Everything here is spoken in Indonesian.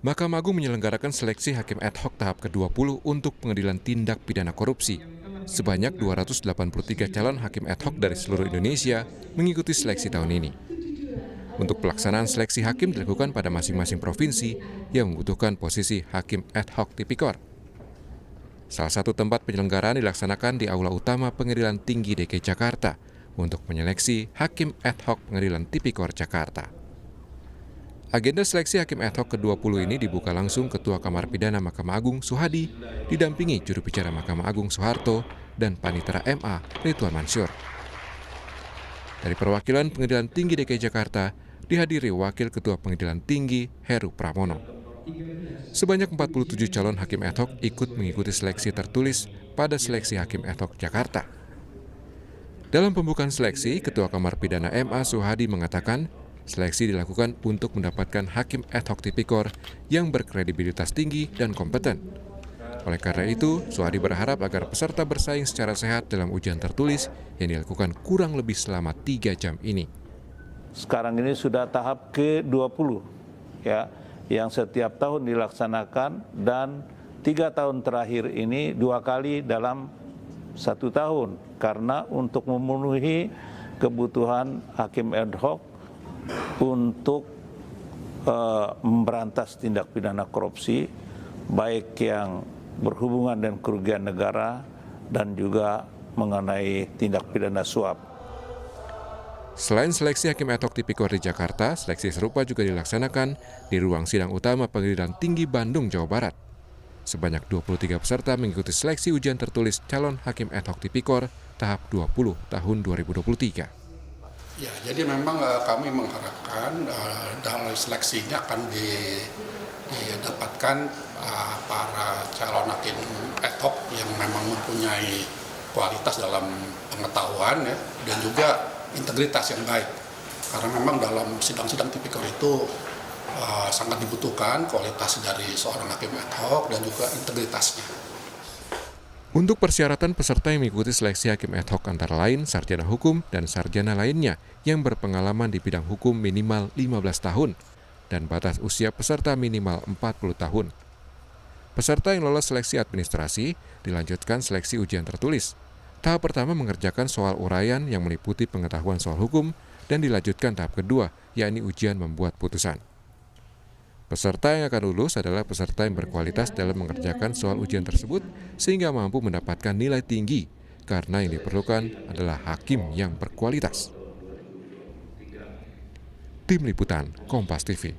Mahkamah Agung menyelenggarakan seleksi hakim ad hoc tahap ke-20 untuk pengadilan tindak pidana korupsi. Sebanyak 283 calon hakim ad hoc dari seluruh Indonesia mengikuti seleksi tahun ini. Untuk pelaksanaan seleksi hakim dilakukan pada masing-masing provinsi yang membutuhkan posisi hakim ad hoc tipikor. Salah satu tempat penyelenggaraan dilaksanakan di Aula Utama Pengadilan Tinggi DKI Jakarta untuk menyeleksi hakim ad hoc Pengadilan Tipikor Jakarta. Agenda seleksi hakim ad hoc ke-20 ini dibuka langsung Ketua Kamar Pidana Mahkamah Agung Suhadi, didampingi juru bicara Mahkamah Agung Soeharto dan Panitera MA Ridwan Mansur. Dari perwakilan Pengadilan Tinggi DKI Jakarta, dihadiri Wakil Ketua Pengadilan Tinggi Heru Pramono. Sebanyak 47 calon hakim ad hoc ikut mengikuti seleksi tertulis pada seleksi hakim ad hoc Jakarta. Dalam pembukaan seleksi, Ketua Kamar Pidana MA Suhadi mengatakan, seleksi dilakukan untuk mendapatkan hakim ad hoc tipikor yang berkredibilitas tinggi dan kompeten. Oleh karena itu, Suhadi berharap agar peserta bersaing secara sehat dalam ujian tertulis yang dilakukan kurang lebih selama 3 jam ini. Sekarang ini sudah tahap ke-20, ya, yang setiap tahun dilaksanakan dan 3 tahun terakhir ini 2 kali dalam 1 tahun. Karena untuk memenuhi kebutuhan hakim ad hoc untuk memberantas tindak pidana korupsi, baik yang berhubungan dengan kerugian negara dan juga mengenai tindak pidana suap. Selain seleksi hakim ad hoc tipikor di Jakarta, seleksi serupa juga dilaksanakan di ruang sidang utama Pengadilan Tinggi Bandung, Jawa Barat. Sebanyak 23 peserta mengikuti seleksi ujian tertulis calon hakim ad hoc tipikor tahap 20 tahun 2023. Ya, jadi memang kami mengharapkan dalam seleksi ini akan didapatkan para calon hakim ad hoc yang memang mempunyai kualitas dalam pengetahuan, ya, dan juga integritas yang baik. Karena memang dalam sidang-sidang tipikor itu sangat dibutuhkan kualitas dari seorang hakim ad hoc dan juga integritasnya. Untuk persyaratan peserta yang mengikuti seleksi hakim ad hoc antara lain sarjana hukum dan sarjana lainnya yang berpengalaman di bidang hukum minimal 15 tahun dan batas usia peserta minimal 40 tahun. Peserta yang lolos seleksi administrasi dilanjutkan seleksi ujian tertulis. Tahap pertama mengerjakan soal uraian yang meliputi pengetahuan soal hukum dan dilanjutkan tahap kedua, yakni ujian membuat putusan. Peserta yang akan lulus adalah peserta yang berkualitas dalam mengerjakan soal ujian tersebut sehingga mampu mendapatkan nilai tinggi karena yang diperlukan adalah hakim yang berkualitas. Tim Liputan Kompas TV.